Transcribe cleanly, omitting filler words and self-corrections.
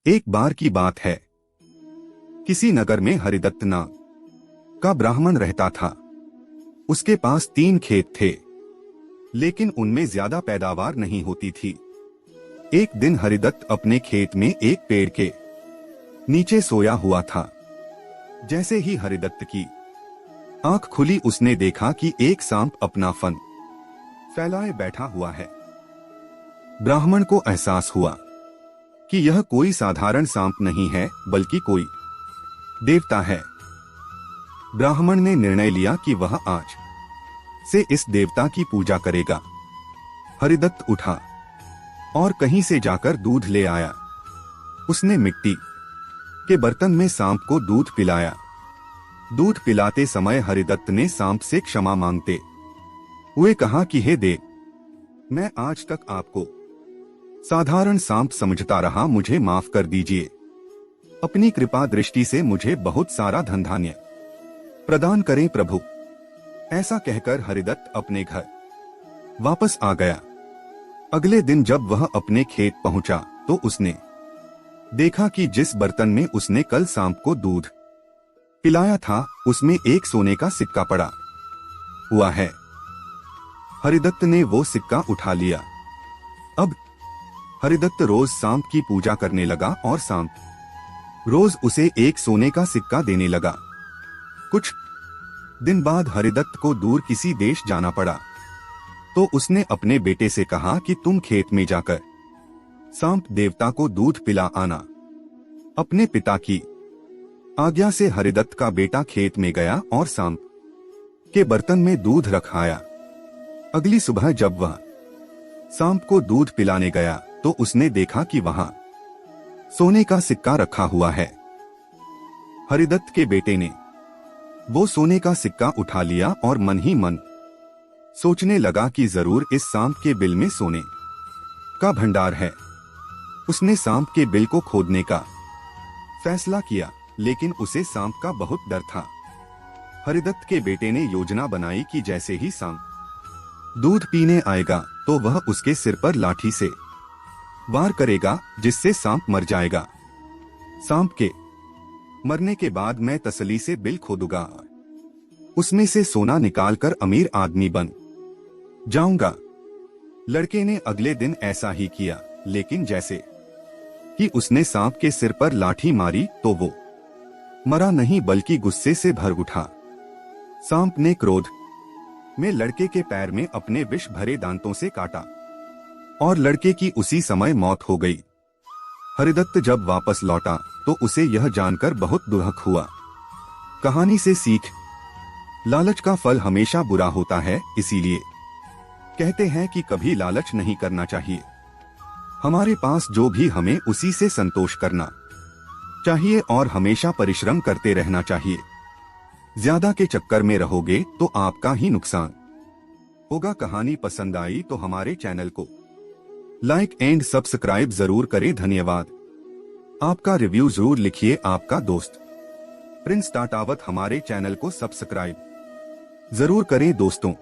एक बार की बात है। किसी नगर में हरिदत्त नाम का ब्राह्मण रहता था। उसके पास 3 खेत थे, लेकिन उनमें ज्यादा पैदावार नहीं होती थी। एक दिन हरिदत्त अपने खेत में एक पेड़ के नीचे सोया हुआ था। जैसे ही हरिदत्त की आंख खुली, उसने देखा कि एक सांप अपना फन फैलाए बैठा हुआ है। ब्राह्मण को एहसास हुआ कि यह कोई साधारण सांप नहीं है, बल्कि कोई देवता है। ब्राह्मण ने निर्णय लिया कि वह आज से इस देवता की पूजा करेगा। हरिदत्त उठा और कहीं से जाकर दूध ले आया। उसने मिट्टी के बर्तन में सांप को दूध पिलाया। दूध पिलाते समय हरिदत्त ने सांप से क्षमा मांगते हुए कहा कि हे देव, मैं आज तक आपको साधारण सांप समझता रहा, मुझे माफ कर दीजिए। अपनी कृपा दृष्टि से मुझे बहुत सारा धन धान्य प्रदान करें प्रभु। ऐसा कहकर हरिदत्त अपने घर वापस आ गया। अगले दिन जब वह अपने खेत पहुंचा तो उसने देखा कि जिस बर्तन में उसने कल सांप को दूध पिलाया था, उसमें एक सोने का सिक्का पड़ा हुआ है। हरिदत्त ने वो सिक्का उठा लिया। अब हरिदत्त रोज सांप की पूजा करने लगा और सांप रोज उसे एक सोने का सिक्का देने लगा। कुछ दिन बाद हरिदत्त को दूर किसी देश जाना पड़ा, तो उसने अपने बेटे से कहा कि तुम खेत में जाकर सांप देवता को दूध पिला आना। अपने पिता की आज्ञा से हरिदत्त का बेटा खेत में गया और सांप के बर्तन में दूध रख आया। अगली सुबह जब वह सांप को दूध पिलाने गया तो उसने देखा कि वहां सोने का सिक्का रखा हुआ है। हरिदत्त के बेटे ने वो सोने का सिक्का उठा लिया और मन ही मन सोचने लगा कि जरूर इस सांप के बिल में सोने का भंडार है। उसने सांप के बिल को खोदने का फैसला किया, लेकिन उसे सांप का बहुत डर था। हरिदत्त के बेटे ने योजना बनाई कि जैसे ही सांप दूध पीने आएगा तो वह उसके सिर पर लाठी से वार करेगा, जिससे सांप मर जाएगा। सांप के मरने के बाद मैं तसल्ली से बिल खोदूंगा, उसमें से सोना निकालकर अमीर आदमी बन जाऊंगा। लड़के ने अगले दिन ऐसा ही किया, लेकिन जैसे कि उसने सांप के सिर पर लाठी मारी तो वो मरा नहीं, बल्कि गुस्से से भर उठा। सांप ने क्रोध में लड़के के पैर में अपने विष भरे दांतों से काटा और लड़के की उसी समय मौत हो गई। हरिदत्त जब वापस लौटा तो उसे यह जानकर बहुत दुख हुआ। कहानी से सीख, लालच का फल हमेशा बुरा होता है, इसीलिए कहते हैं कि कभी लालच नहीं करना चाहिए। हमारे पास जो भी हमें उसी से संतोष करना चाहिए और हमेशा परिश्रम करते रहना चाहिए। ज्यादा के चक्कर में रहोगे तो आपका ही नुकसान होगा। कहानी पसंद आई तो हमारे चैनल को लाइक एंड सब्सक्राइब जरूर करें। धन्यवाद। आपका रिव्यू जरूर लिखिए। आपका दोस्त प्रिंस टाटावत। हमारे चैनल को सब्सक्राइब जरूर करें दोस्तों।